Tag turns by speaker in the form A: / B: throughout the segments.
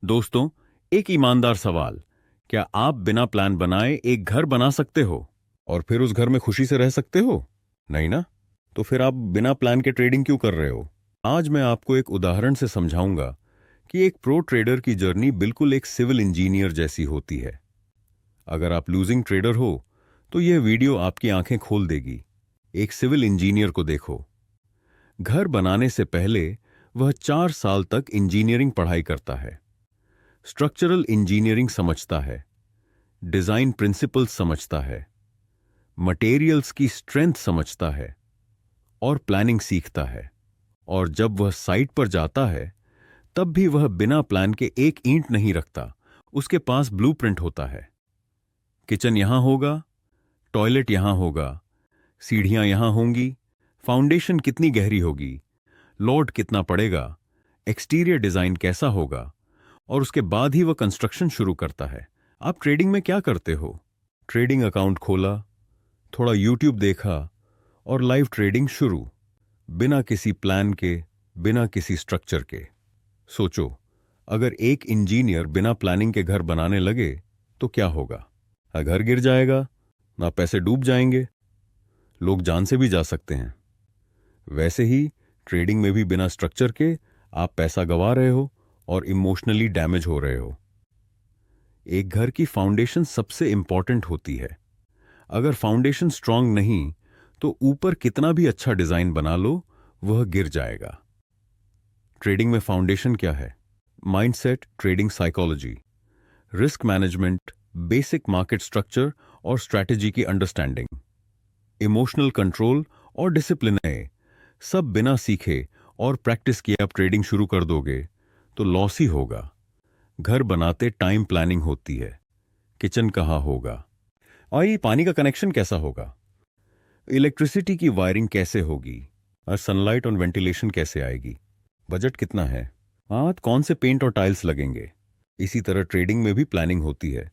A: दोस्तों, एक ईमानदार सवाल। क्या आप बिना प्लान बनाए एक घर बना सकते हो और फिर उस घर में खुशी से रह सकते हो? नहीं ना? तो फिर आप बिना प्लान के ट्रेडिंग क्यों कर रहे हो? आज मैं आपको एक उदाहरण से समझाऊंगा कि एक प्रो ट्रेडर की जर्नी बिल्कुल एक सिविल इंजीनियर जैसी होती है। अगर आप लूजिंग ट्रेडर हो तो यह वीडियो आपकी आंखें खोल देगी। एक सिविल इंजीनियर को देखो। घर बनाने से पहले वह 4 साल तक इंजीनियरिंग पढ़ाई करता है। स्ट्रक्चरल इंजीनियरिंग समझता है, डिजाइन प्रिंसिपल्स समझता है, मटेरियल्स की स्ट्रेंथ समझता है और प्लानिंग सीखता है। और जब वह साइट पर जाता है तब भी वह बिना प्लान के एक ईंट नहीं रखता। उसके पास ब्लूप्रिंट होता है। किचन यहां होगा, टॉयलेट यहां होगा, सीढ़ियां यहां होंगी, फाउंडेशन कितनी गहरी होगी, लोड कितना पड़ेगा, एक्सटीरियर डिजाइन कैसा होगा, और उसके बाद ही वह कंस्ट्रक्शन शुरू करता है। आप ट्रेडिंग में क्या करते हो? ट्रेडिंग अकाउंट खोला, थोड़ा यूट्यूब देखा और लाइव ट्रेडिंग शुरू, बिना किसी प्लान के, बिना किसी स्ट्रक्चर के। सोचो, अगर एक इंजीनियर बिना प्लानिंग के घर बनाने लगे तो क्या होगा? ना घर गिर जाएगा, ना पैसे डूब जाएंगे, लोग जान से भी जा सकते हैं। वैसे ही ट्रेडिंग में भी बिना स्ट्रक्चर के आप पैसा गंवा रहे हो और इमोशनली डैमेज हो रहे हो। एक घर की फाउंडेशन सबसे इंपॉर्टेंट होती है। अगर फाउंडेशन स्ट्रांग नहीं तो ऊपर कितना भी अच्छा डिजाइन बना लो, वह गिर जाएगा। ट्रेडिंग में फाउंडेशन क्या है? Mindset, trading psychology, risk management, basic market structure और स्ट्रैटेजी की अंडरस्टैंडिंग, इमोशनल कंट्रोल और डिसिप्लिन है। सब बिना सीखे और प्रैक्टिस किए आप ट्रेडिंग शुरू कर दोगे तो लॉस ही होगा। घर बनाते टाइम प्लानिंग होती है। किचन कहाँ होगा, और ये पानी का कनेक्शन कैसा होगा, इलेक्ट्रिसिटी की वायरिंग कैसे होगी, और सनलाइट और वेंटिलेशन कैसे आएगी, बजट कितना है, आज कौन से पेंट और टाइल्स लगेंगे। इसी तरह ट्रेडिंग में भी प्लानिंग होती है।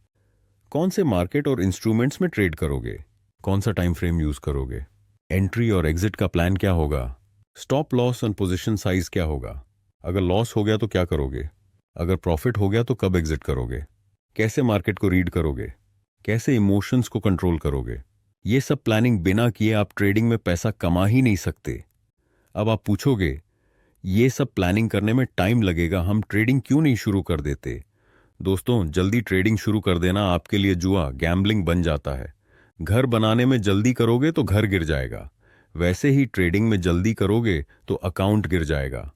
A: कौन से मार्केट और इंस्ट्रूमेंट्स में ट्रेड करोगे, कौन सा टाइम फ्रेम यूज करोगे, एंट्री और एग्जिट का प्लान क्या होगा, स्टॉप लॉस और पोजीशन साइज क्या होगा, अगर लॉस हो गया तो क्या करोगे, अगर प्रॉफिट हो गया तो कब एग्जिट करोगे, कैसे मार्केट को रीड करोगे, कैसे इमोशंस को कंट्रोल करोगे। ये सब प्लानिंग बिना किए आप ट्रेडिंग में पैसा कमा ही नहीं सकते। अब आप पूछोगे, ये सब प्लानिंग करने में टाइम लगेगा, हम ट्रेडिंग क्यों नहीं शुरू कर देते? दोस्तों, जल्दी ट्रेडिंग शुरू कर देना आपके लिए जुआ, गैम्बलिंग बन जाता है। घर बनाने में जल्दी करोगे तो घर गिर जाएगा, वैसे ही ट्रेडिंग में जल्दी करोगे तो अकाउंट गिर जाएगा।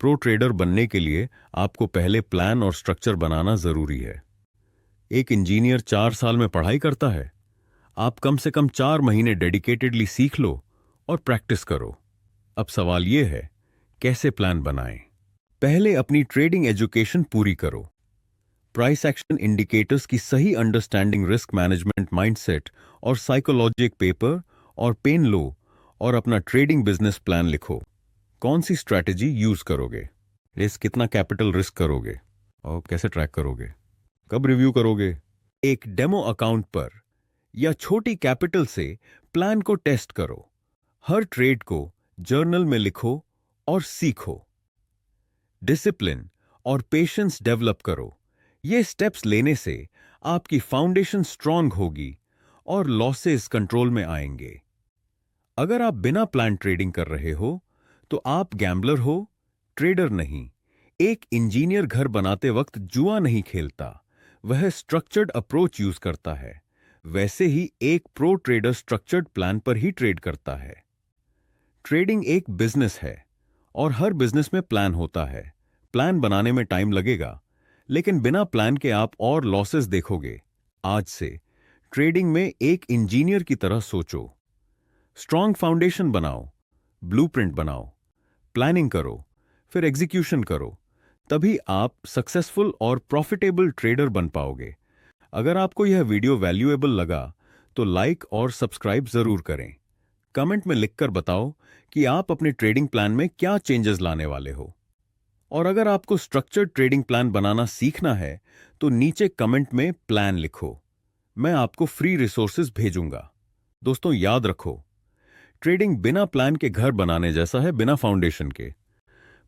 A: प्रो ट्रेडर बनने के लिए आपको पहले प्लान और स्ट्रक्चर बनाना जरूरी है। एक इंजीनियर 4 साल में पढ़ाई करता है, आप कम से कम 4 महीने डेडिकेटेडली सीख लो और प्रैक्टिस करो। अब सवाल यह है, कैसे प्लान बनाएं? पहले अपनी ट्रेडिंग एजुकेशन पूरी करो। प्राइस एक्शन इंडिकेटर्स की सही अंडरस्टैंडिंग, रिस्क मैनेजमेंट, माइंडसेट और साइकोलॉजिक पेपर और पेन लो और अपना ट्रेडिंग बिजनेस प्लान लिखो। कौन सी स्ट्रैटेजी यूज करोगे, रिस्क कितना कैपिटल रिस्क करोगे और कैसे ट्रैक करोगे, कब रिव्यू करोगे। एक डेमो अकाउंट पर या छोटी कैपिटल से प्लान को टेस्ट करो। हर ट्रेड को जर्नल में लिखो और सीखो। डिसिप्लिन और पेशेंस डेवलप करो। ये स्टेप्स लेने से आपकी फाउंडेशन स्ट्रांग होगी और लॉसेस कंट्रोल में आएंगे। अगर आप बिना प्लान ट्रेडिंग कर रहे हो तो आप गैम्बलर हो, ट्रेडर नहीं। एक इंजीनियर घर बनाते वक्त जुआ नहीं खेलता, वह स्ट्रक्चर्ड अप्रोच यूज करता है। वैसे ही एक प्रो ट्रेडर स्ट्रक्चर्ड प्लान पर ही ट्रेड करता है। ट्रेडिंग एक बिजनेस है और हर बिजनेस में प्लान होता है। प्लान बनाने में टाइम लगेगा, लेकिन बिना प्लान के आप और लॉसेस देखोगे। आज से ट्रेडिंग में एक इंजीनियर की तरह सोचो। स्ट्रांग फाउंडेशन बनाओ, ब्लूप्रिंट बनाओ, प्लानिंग करो, फिर एग्जीक्यूशन करो। तभी आप सक्सेसफुल और प्रॉफिटेबल ट्रेडर बन पाओगे। अगर आपको यह वीडियो वैल्यूएबल लगा तो लाइक और सब्सक्राइब जरूर करें। कमेंट में लिखकर बताओ कि आप अपने ट्रेडिंग प्लान में क्या चेंजेस लाने वाले हो। और अगर आपको स्ट्रक्चर्ड ट्रेडिंग प्लान बनाना सीखना है तो नीचे कमेंट में प्लान लिखो, मैं आपको फ्री रिसोर्सेज भेजूंगा। दोस्तों, याद रखो, ट्रेडिंग बिना प्लान के घर बनाने जैसा है, बिना फाउंडेशन के।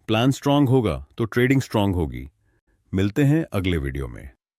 A: प्लान स्ट्रांग होगा तो ट्रेडिंग स्ट्रांग होगी। मिलते हैं अगले वीडियो में।